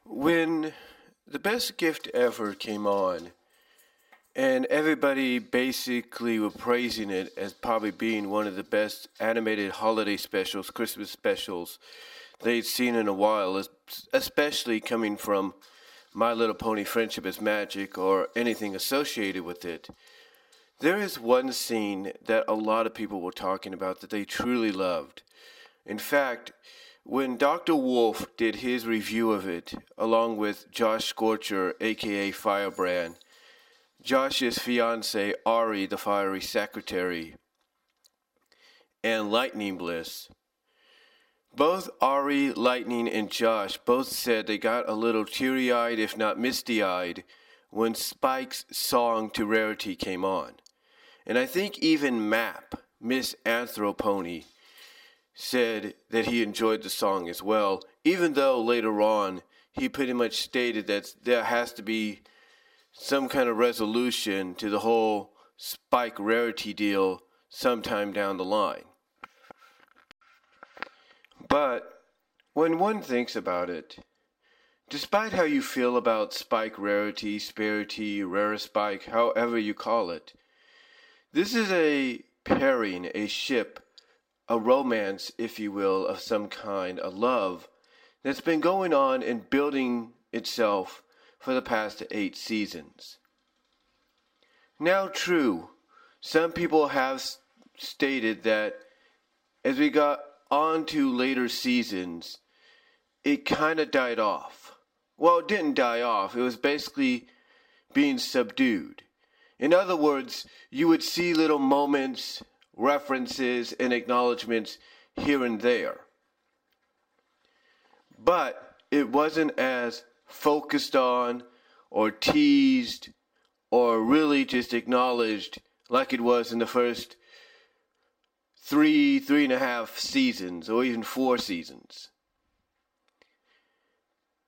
When The Best Gift Ever came on, and everybody basically were praising it as probably being one of the best animated holiday specials, Christmas specials they'd seen in a while, especially coming from My Little Pony Friendship is Magic or anything associated with it. There is one scene that a lot of people were talking about that they truly loved. In fact, when Dr. Wolf did his review of it, along with Josh Scorcher, aka Firebrand, Josh's fiancée Ari, the fiery secretary, and Lightning Bliss, both Ari, Lightning, and Josh both said they got a little teary-eyed, if not misty-eyed, when Spike's song to Rarity came on. And I think even Map, MISANTHROPONY, said that he enjoyed the song as well, even though later on he pretty much stated that there has to be some kind of resolution to the whole Spike Rarity deal sometime down the line. But when one thinks about it, despite how you feel about Spike Rarity, Sparity, Rare Spike, however you call it, this is a pairing, a ship, a romance, if you will, of some kind, a love, that's been going on and building itself for the past 8 seasons. Now, true, some people have stated that as we got on to later seasons, it kind of died off. Well, it didn't die off. It was basically being subdued. In other words, you would see little moments, references, and acknowledgments here and there. But it wasn't as focused on or teased or really just acknowledged like it was in the first 3.5 seasons, or even 4 seasons.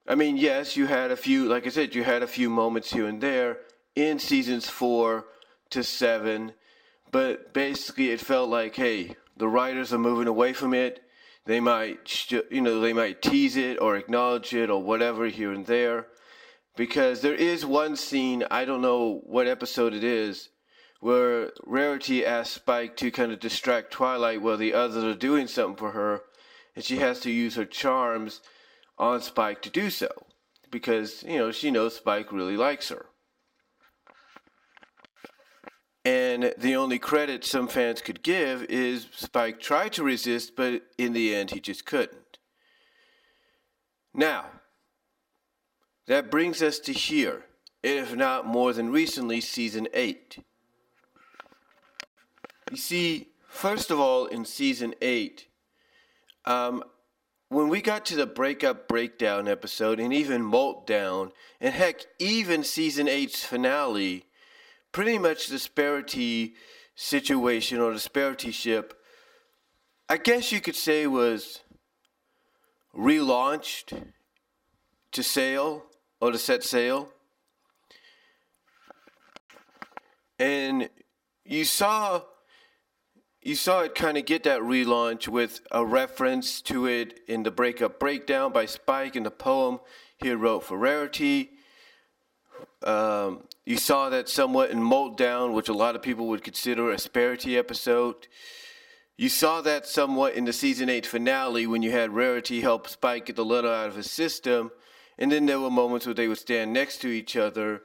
I mean, yes, you had a few, like I said, you had a few moments here and there in seasons 4 to 7, but basically it felt like, hey, the writers are moving away from it. They might, they might tease it or acknowledge it or whatever here and there, because there is one scene, I don't know what episode it is, where Rarity asks Spike to kind of distract Twilight while the others are doing something for her, and she has to use her charms on Spike to do so, because, she knows Spike really likes her. And the only credit some fans could give is Spike tried to resist, but in the end he just couldn't. Now, that brings us to here, if not more than recently, Season 8. You see, first of all, in Season 8, when we got to the Breakup Breakdown episode, and even Meltdown, and heck, even Season 8's finale, pretty much the Sparity situation, or the Sparity ship, I guess you could say was relaunched to sail, or to set sail. And you saw it kind of get that relaunch with a reference to it in the Breakup Breakdown by Spike in the poem he wrote for Rarity. You saw that somewhat in Meltdown, which a lot of people would consider a Sparity episode. You saw that somewhat in the Season 8 finale when you had Rarity help Spike get the letter out of his system. And then there were moments where they would stand next to each other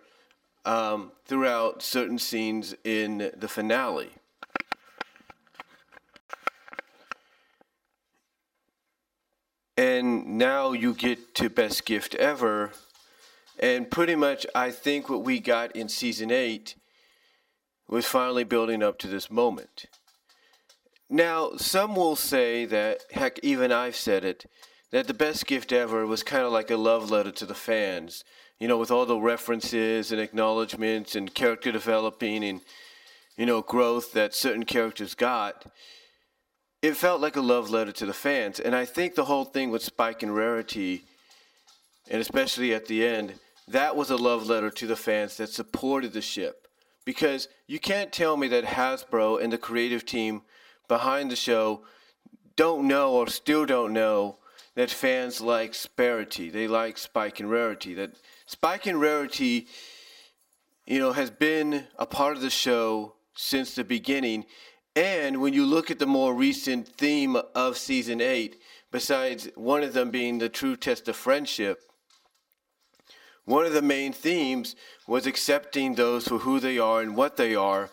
throughout certain scenes in the finale. And now you get to Best Gift Ever. And pretty much I think what we got in Season 8 was finally building up to this moment. Now, some will say that, heck, even I've said it, that the Best Gift Ever was kind of like a love letter to the fans. With all the references and acknowledgments and character developing and, growth that certain characters got. It felt like a love letter to the fans. And I think the whole thing with Spike and Rarity, and especially at the end, that was a love letter to the fans that supported the ship. Because you can't tell me that Hasbro and the creative team behind the show don't know or still don't know that fans like Sparity. They like Spike and Rarity. That Spike and Rarity, has been a part of the show since the beginning. And when you look at the more recent theme of season 8, besides one of them being the true test of friendship, one of the main themes was accepting those for who they are and what they are,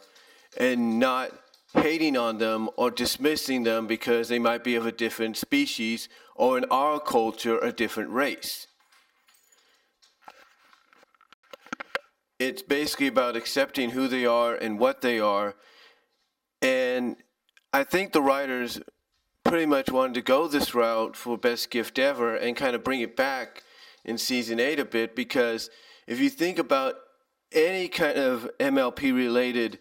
and not hating on them or dismissing them because they might be of a different species, or in our culture, a different race. It's basically about accepting who they are and what they are. And I think the writers pretty much wanted to go this route for Best Gift Ever and kind of bring it back in season 8 a bit, because if you think about any kind of MLP related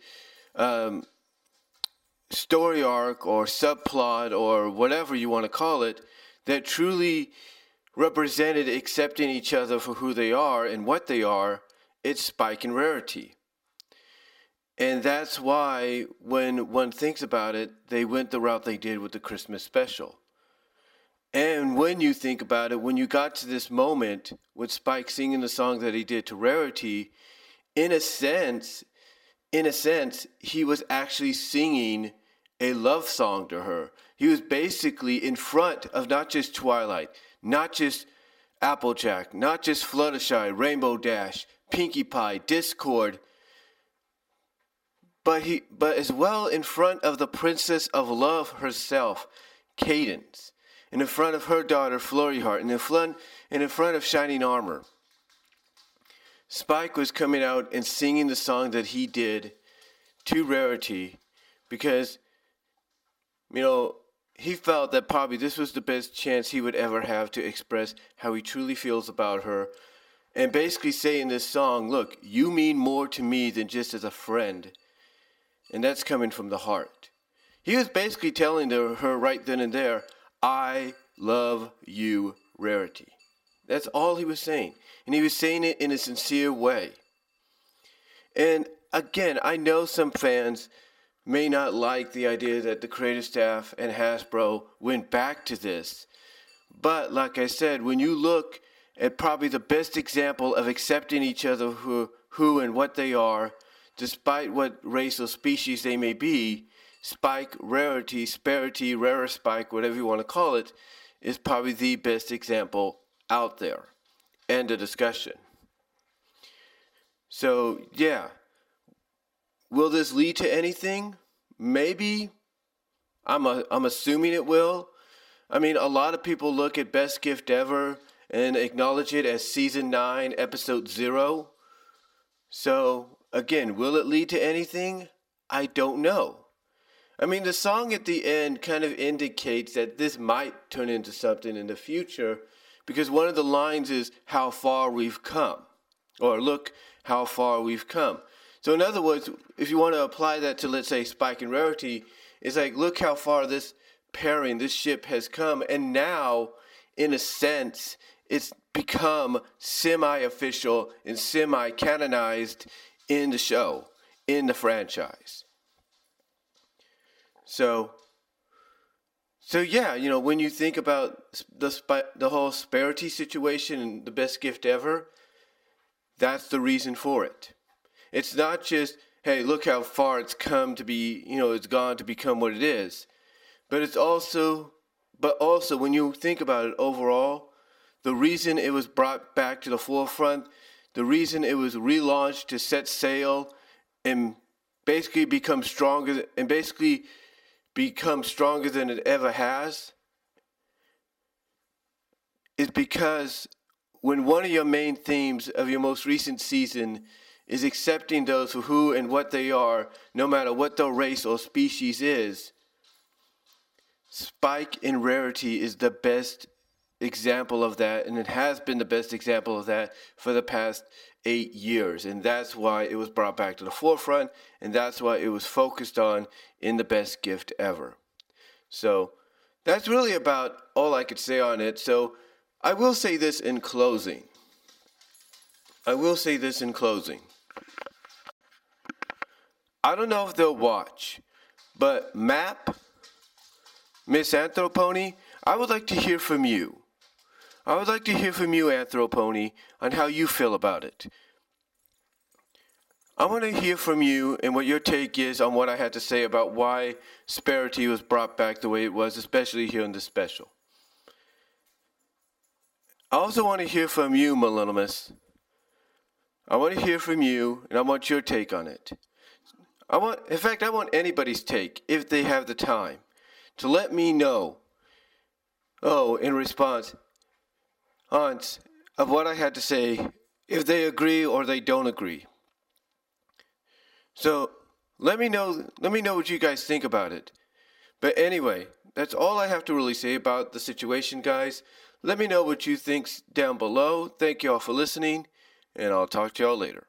story arc or subplot or whatever you want to call it, that truly represented accepting each other for who they are and what they are, it's Spike and Rarity. And that's why, when one thinks about it, they went the route they did with the Christmas special. And when you think about it, when you got to this moment with Spike singing the song that he did to Rarity, in a sense, he was actually singing a love song to her. He was basically in front of not just Twilight, not just Applejack, not just Fluttershy, Rainbow Dash, Pinkie Pie, Discord, but as well in front of the Princess of Love herself, Cadence, and in front of her daughter Flurry Heart, and in front of Shining Armor. Spike was coming out and singing the song that he did to Rarity because, he felt that probably this was the best chance he would ever have to express how he truly feels about her, and basically say in this song, look, you mean more to me than just as a friend. And that's coming from the heart. He was basically telling her right then and there, I love you, Rarity. That's all he was saying. And he was saying it in a sincere way. And again, I know some fans may not like the idea that the creative staff and Hasbro went back to this. But like I said, when you look at probably the best example of accepting each other who and what they are, despite what race or species they may be, Spike, Rarity, Sparity, Rare Spike, whatever you want to call it, is probably the best example out there. End of discussion. So, yeah. Will this lead to anything? Maybe. I'm assuming it will. I mean, a lot of people look at Best Gift Ever and acknowledge it as Season 9, Episode 0. So, again, will it lead to anything? I don't know. I mean, the song at the end kind of indicates that this might turn into something in the future, because one of the lines is, how far we've come, or look how far we've come. So in other words, if you want to apply that to, let's say, Spike and Rarity, it's like, look how far this pairing, this ship has come, and now, in a sense, it's become semi-official and semi-canonized in the show, in the franchise. So yeah, when you think about the whole Sparity situation and the Best Gift Ever, that's the reason for it. It's not just, hey, look how far it's come to be, it's gone to become what it is. But also when you think about it overall, the reason it was brought back to the forefront, the reason it was relaunched to set sail and basically become stronger than it ever has, is because when one of your main themes of your most recent season is accepting those for who and what they are, no matter what their race or species is, Spike and Rarity is the best example of that, and it has been the best example of that for the past 8 years, and that's why it was brought back to the forefront, and that's why it was focused on in the Best Gift Ever. So that's really about all I could say on it. So I will say this in closing. I don't know if they'll watch, but MISANTHROPONY, I would like to hear from you. I would like to hear from you, Anthropony, on how you feel about it. I want to hear from you and what your take is on what I had to say about why Sparity was brought back the way it was, especially here in this special. I also want to hear from you, Millennialist. I want to hear from you, and I want your take on it. I want anybody's take, if they have the time, to let me know. In response, of what I had to say, if they agree or they don't agree. So let me know what you guys think about it. But anyway, that's all I have to really say about the situation, guys. Let me know what you think down below. Thank you all for listening, and I'll talk to y'all later.